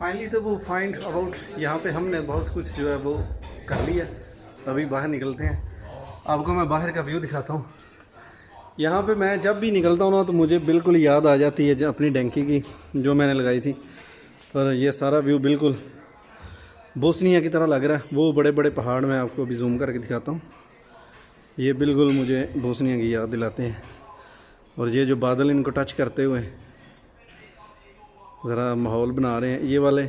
Finally तो वो find about यहाँ पे हमने बहुत कुछ जो है वो कर लिया। अभी बाहर निकलते हैं, आपको मैं बाहर का व्यू दिखाता हूँ। यहाँ पे मैं जब भी निकलता हूँ ना तो मुझे बिल्कुल याद आ जाती है जो अपनी डैंकी की जो मैंने लगाई थी। और ये सारा व्यू बिल्कुल बोस्निया की तरह लग रहा है। वो बड़े बड़े पहाड़ मैं आपको अभी जूम करके दिखाता हूँ। ये बिल्कुल मुझे बोस्निया की याद दिलाते हैं। और ये जो बादल इनको टच करते हुए ज़रा माहौल बना रहे हैं, ये वाले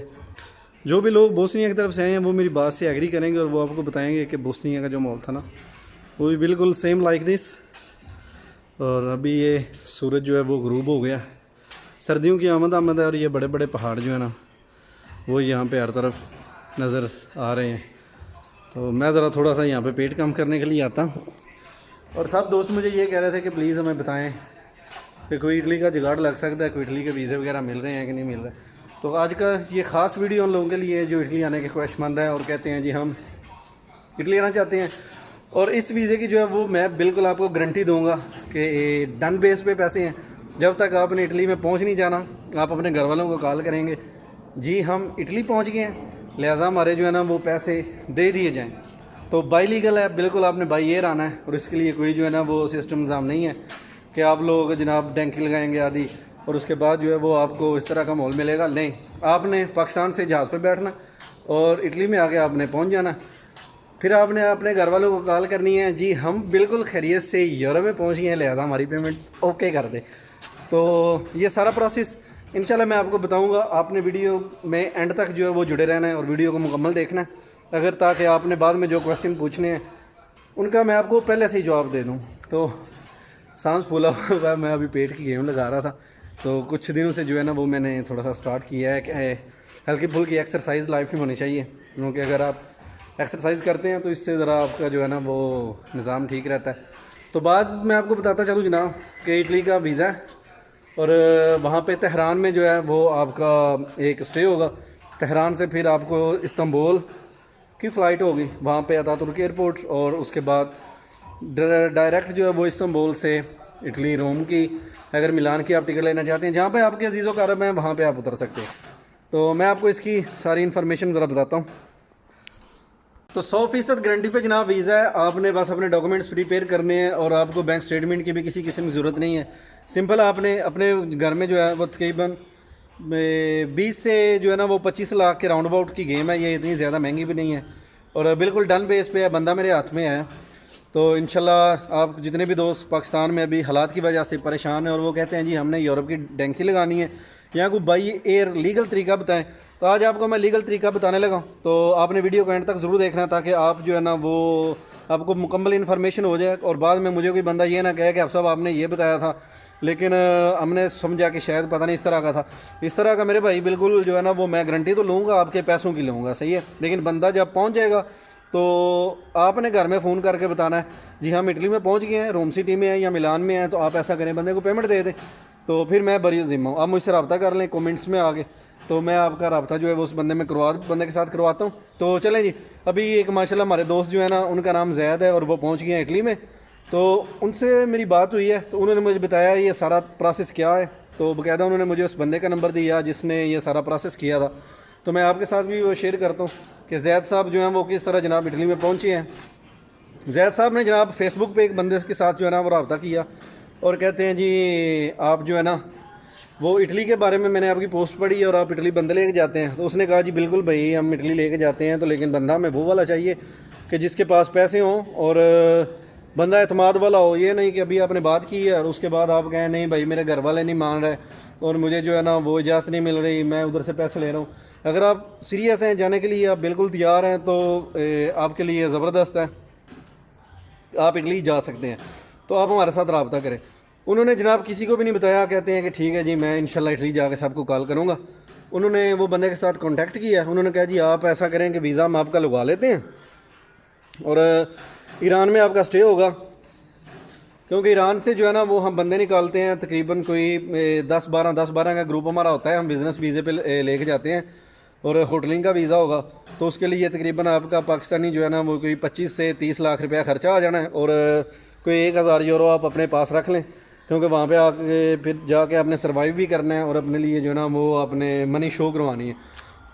जो भी लोग बोस्निया की तरफ से आए हैं वो मेरी बात से एग्री करेंगे और वो आपको बताएंगे कि बोस्निया का जो माहौल था ना वो भी बिल्कुल सेम लाइक दिस। और अभी ये सूरज जो है वो ग़ुरूब हो गया, सर्दियों की आमद है। और ये बड़े बड़े पहाड़ जो है ना वो यहाँ पे हर तरफ नज़र आ रहे हैं। तो मैं ज़रा थोड़ा सा यहाँ पे पेट कम करने के लिए आता हूँ। और सब दोस्त मुझे ये कह रहे थे कि प्लीज़ हमें बताएं कि कोई इटली का जुगाड़ लग सकता है, कोई इटली के वीज़े वगैरह मिल रहे हैं कि नहीं मिल रहे। तो आज का ये ख़ास वीडियो उन लोगों के लिए जो इटली आने के ख्वाहिशमंद हैं और कहते हैं जी हम इटली आना चाहते हैं। और इस वीज़े की जो है वो मैं बिल्कुल आपको गारंटी दूंगा कि डन बेस पे पैसे हैं। जब तक आपने इटली में पहुंच नहीं जाना, आप अपने घर वालों को कॉल करेंगे जी हम इटली पहुंच गए हैं, लिहाजा हमारे जो है ना वो पैसे दे दिए जाएँ। तो बाई लीगल है, बिल्कुल आपने बाई एयर आना है। और इसके लिए कोई जो है ना वो सिस्टम निज़ाम नहीं है कि आप लोग जनाब डैंकी लगाएंगे आदि और उसके बाद जो है वो आपको इस तरह का माहौल मिलेगा। नहीं, आपने पाकिस्तान से जहाज़ पर बैठना और इटली में आके आपने पहुंच जाना। फिर आपने अपने घर वालों को कॉल करनी है जी हम बिल्कुल खैरियत से यूरोप में पहुंच गए हैं, लिहाजा हमारी पेमेंट ओके कर दे। तो ये सारा प्रोसेस इंशाल्लाह मैं आपको बताऊंगा। आपने वीडियो में एंड तक जो है वो जुड़े रहना है और वीडियो को मुकम्मल देखना है, अगर ताकि आपने बाद में जो क्वेश्चन पूछने हैं उनका मैं आपको पहले से ही जवाब दे दूँ। तो सांस फूला हुआ, मैं अभी पेट की गेम लगा रहा था। तो कुछ दिनों से जो है ना वो मैंने थोड़ा सा स्टार्ट किया है कि हल्की फुल्की एक्सरसाइज लाइफ में होनी चाहिए, क्योंकि अगर आप एक्सरसाइज करते हैं तो इससे ज़रा आपका जो है ना वो निज़ाम ठीक रहता है। तो बाद मैं आपको बताता चलूँ जनाब कि इटली का वीज़ा है और वहाँ पे तेहरान में जो है वो आपका एक स्टे होगा। तेहरान से फिर आपको इस्तांबुल की फ़्लाइट होगी, वहाँ पे अतातुर्क एयरपोर्ट, और उसके बाद डायरेक्ट जो है वो इस्तांबुल से इटली रोम की, अगर मिलान की आप टिकट लेना चाहते हैं जहाँ पे आपके अजीज़ों का अरब हैं वहाँ पे आप उतर सकते हैं। तो मैं आपको इसकी सारी इन्फॉर्मेशन ज़रा बताता हूँ। तो 100% गारंटी पे जनाब वीज़ा है। आपने बस अपने डॉक्यूमेंट्स प्रिपेयर करने हैं और आपको बैंक स्टेटमेंट की भी किसी किस्म की ज़रूरत नहीं है। सिंपल आपने अपने घर में जो है वो तकरीबन 20 से जो है ना वो 25 लाख के राउंड अबाउट की गेम है। ये इतनी ज़्यादा महंगी भी नहीं है और बिल्कुल डन बेस पे है। बंदा मेरे हाथ में है। तो इंशाल्लाह आप जितने भी दोस्त पाकिस्तान में अभी हालात की वजह से परेशान हैं और वो कहते हैं जी हमने यूरोप की डैंकी लगानी है या कोई बाई एयर लीगल तरीका बताएं, तो आज आपको मैं लीगल तरीका बताने लगा। तो आपने वीडियो को एंड तक ज़रूर देखना ताकि आप जो है ना वो आपको मुकम्मल इन्फॉर्मेशन हो जाए और बाद में मुझे कोई बंदा ये ना कहे कि आप सब आपने ये बताया था लेकिन हमने समझा कि शायद पता नहीं इस तरह का था। इस तरह का मेरे भाई बिल्कुल जो है ना वो मैं गारंटी तो लूँगा, आपके पैसों की लूँगा, सही है। लेकिन बंदा जब पहुँच जाएगा तो आपने घर में फ़ोन करके बताना है जी हम इटली में पहुंच गए हैं, रोम सिटी में हैं या मिलान में हैं, तो आप ऐसा करें बंदे को पेमेंट दे दें। तो फिर मैं बरी ज़िम्मा हूँ, आप मुझसे रब्ता कर लें कमेंट्स में आगे, तो मैं आपका रब्ता जो है वो उस बंदे के साथ करवाता हूँ। तो चलें जी, अभी एक माशाल्लाह हमारे दोस्त जो है ना उनका नाम ज़ैद है और वो पहुँच गए हैं इटली में। तो उनसे मेरी बात हुई है तो उन्होंने मुझे बताया ये सारा प्रोसेस क्या है। तो बाकायदा उन्होंने मुझे उस बंदे का नंबर दिया जिसने ये सारा प्रोसेस किया था। तो मैं आपके साथ भी वो शेयर करता हूँ कि ज़ैद साहब जो हैं वो किस तरह जनाब इटली में पहुँचे हैं। ज़ैद साहब ने जनाब फेसबुक पे एक बंदे के साथ जो है ना वो रब्ता किया और कहते हैं जी आप जो है ना वो इटली के बारे में मैंने आपकी पोस्ट पढ़ी और आप इटली बंदे लेके जाते हैं। तो उसने कहा जी बिल्कुल भाई हम इटली लेके जाते हैं, तो लेकिन बंदा हमें वो वाला चाहिए कि जिसके पास पैसे हों और बंदा एतमाद वाला हो। ये नहीं कि अभी आपने बात की है और उसके बाद आप कहें नहीं भाई मेरे घर वाले नहीं मान रहे और मुझे जो है ना वो इजाज़त नहीं मिल रही, मैं उधर से पैसे ले रहा हूँ। अगर आप सीरियस हैं जाने के लिए, आप बिल्कुल तैयार हैं, तो आपके लिए ज़बरदस्त है, आप इटली जा सकते हैं। तो आप हमारे साथ रब्ता करें। उन्होंने जनाब किसी को भी नहीं बताया, कहते हैं कि ठीक है जी मैं इंशाल्लाह इटली जाके सबको कॉल करूँगा। उन्होंने वो बंदे के साथ कांटेक्ट किया, उन्होंने कहा जी आप ऐसा करें कि वीज़ा हम आपका लगवा लेते हैं और ईरान में आपका स्टे होगा, क्योंकि ईरान से जो है ना वो हम बंदे निकालते हैं तकरीबन कोई 10-12 का ग्रुप हमारा होता है, हम बिज़नेस वीज़े पे लेके जाते हैं और होटलिंग का वीज़ा होगा। तो उसके लिए तकरीबन आपका पाकिस्तानी जो है ना वो कोई 25 से 30 लाख रुपया ख़र्चा आ जाना है और कोई 1000 यूरो आप अपने पास रख लें, क्योंकि वहाँ पे आके फिर जाके आपने सर्वाइव भी करना है और अपने लिए जो है ना वो आपने मनी शो करवानी है।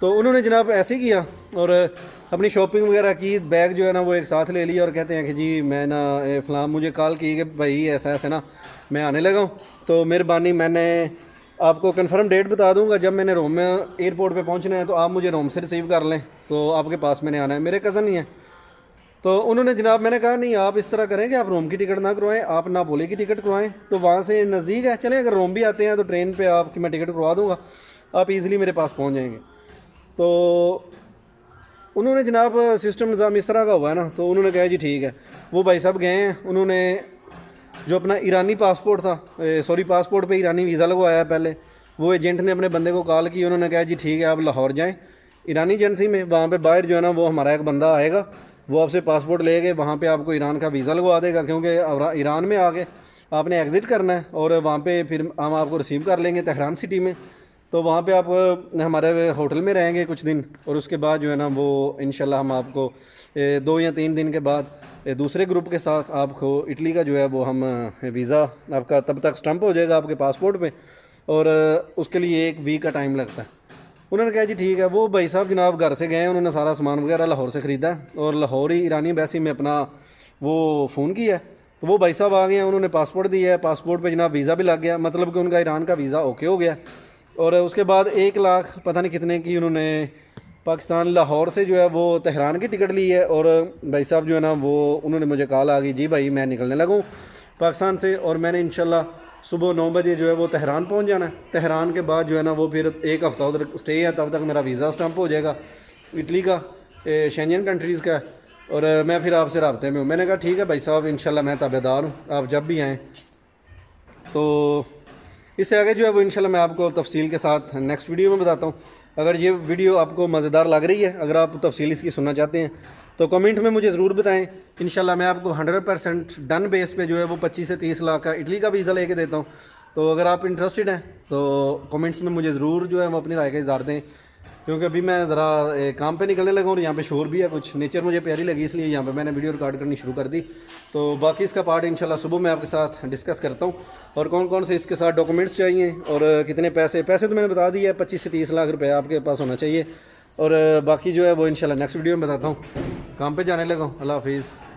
तो उन्होंने जनाब ऐसे ही किया और अपनी शॉपिंग वगैरह की, बैग जो है ना वो एक साथ ले लिया और कहते हैं कि जी मैं ना फ़लाँ मुझे कॉल की कि भाई ऐसा ऐसा ना मैं आने लगा हूँ, तो मेहरबानी मैंने आपको कंफर्म डेट बता दूंगा, जब मैंने रोम में एयरपोर्ट पे पहुंचना है तो आप मुझे रोम से रिसीव कर लें, तो आपके पास मैंने आना है, मेरे कज़न ही हैं। तो उन्होंने जनाब, मैंने कहा नहीं आप इस तरह करें कि आप रोम की टिकट ना करवाएं, आप नापोली की टिकट करवाएं, तो वहाँ से नज़दीक है, चलें अगर रोम भी आते हैं तो ट्रेन पे आपकी मैं टिकट करवा दूँगा, आप इजीली मेरे पास पहुँच जाएंगे। तो उन्होंने जनाब सिस्टम निज़ाम इस तरह का हुआ है ना, तो उन्होंने कहा जी ठीक है। वो भाई साहब गए हैं, उन्होंने जो अपना ईरानी पासपोर्ट था, सॉरी पासपोर्ट पे ईरानी वीज़ा लगवाया है पहले, वो एजेंट ने अपने बंदे को कॉल की, उन्होंने कहा जी ठीक है आप लाहौर जाएँ ईरानी एजेंसी में, वहाँ पे बाहर जो है ना वो हमारा एक बंदा आएगा, वो आपसे पासपोर्ट ले गए वहाँ पे आपको ईरान का वीज़ा लगवा देगा, क्योंकि ईरान में आके आपने एग्ज़िट करना है और वहाँ पे फिर हम आपको रिसीव कर लेंगे तेहरान सिटी में। तो वहाँ पे आप हमारे होटल में रहेंगे कुछ दिन और उसके बाद जो है ना वो इंशाल्लाह हम आपको 2 या 3 दिन के बाद दूसरे ग्रुप के साथ आपको इटली का जो है वो हम वीज़ा आपका तब तक स्टम्प हो जाएगा आपके पासपोर्ट पे, और उसके लिए 1 वीक का टाइम लगता है। उन्होंने कहा जी ठीक है। वो भाई साहब जनाब घर से गए हैं, उन्होंने सारा सामान वगैरह लाहौर से ख़रीदा है और लाहौर ही ईरानी एम्बेसी में अपना वो फ़ोन किया है, तो वो भाई साहब आ गए हैं, उन्होंने पासपोर्ट दिया है, पासपोर्ट पे जनाब वीज़ा भी लग गया, मतलब कि उनका ईरान का वीज़ा ओके हो गया। और उसके बाद 1 लाख पता नहीं कितने की उन्होंने पाकिस्तान लाहौर से जो है वो तेहरान की टिकट ली है। और भाई साहब जो है ना वो उन्होंने मुझे कॉल आ गई, जी भाई मैं निकलने लगा हूँ पाकिस्तान से, और मैंने इंशाल्लाह सुबह 9 बजे जो है वो तेहरान पहुँच जाना है। तेहरान के बाद जो है ना वो फिर 1 हफ़्ता उधर स्टे है, तब तक मेरा वीज़ा स्टम्प हो जाएगा इटली का, शेंजन कंट्रीज़ का, और मैं फिर आपसे राब्ते में हूँ। मैंने कहा ठीक है भाई साहब, इंशाल्लाह मैं ताबेदार हूँ, आप जब भी आएँ। तो इससे आगे जो है वो इंशाल्लाह मैं आपको तफसील के साथ नेक्स्ट वीडियो में बताता हूँ। अगर ये वीडियो आपको मज़ेदार लग रही है, अगर आप तफसील इसकी सुनना चाहते हैं तो कमेंट में मुझे ज़रूर बताएं। इंशाल्लाह मैं आपको 100% डन बेस पे जो है वो 25 से 30 लाख का इटली का वीज़ा लेके देता हूँ। तो अगर आप इंटरेस्टेड हैं तो कमेंट्स में मुझे ज़रूर जो है वो अपनी राय का इज़हार दें, क्योंकि अभी मैं ज़रा काम पे निकलने लगा और यहाँ पे शोर भी है कुछ, नेचर मुझे प्यारी लगी इसलिए यहाँ पे मैंने वीडियो रिकॉर्ड करनी शुरू कर दी। तो बाकी इसका पार्ट इंशाल्लाह सुबह मैं आपके साथ डिस्कस करता हूँ, और कौन कौन से इसके साथ डॉक्यूमेंट्स चाहिए और कितने पैसे तो मैंने बता दिया है, 25 से 30 लाख रुपये आपके पास होना चाहिए। और बाकी जो है वो इंशाल्लाह नेक्स्ट वीडियो में बताता हूँ। काम पर जाने लगा हूँ, अल्लाह हाफिज़।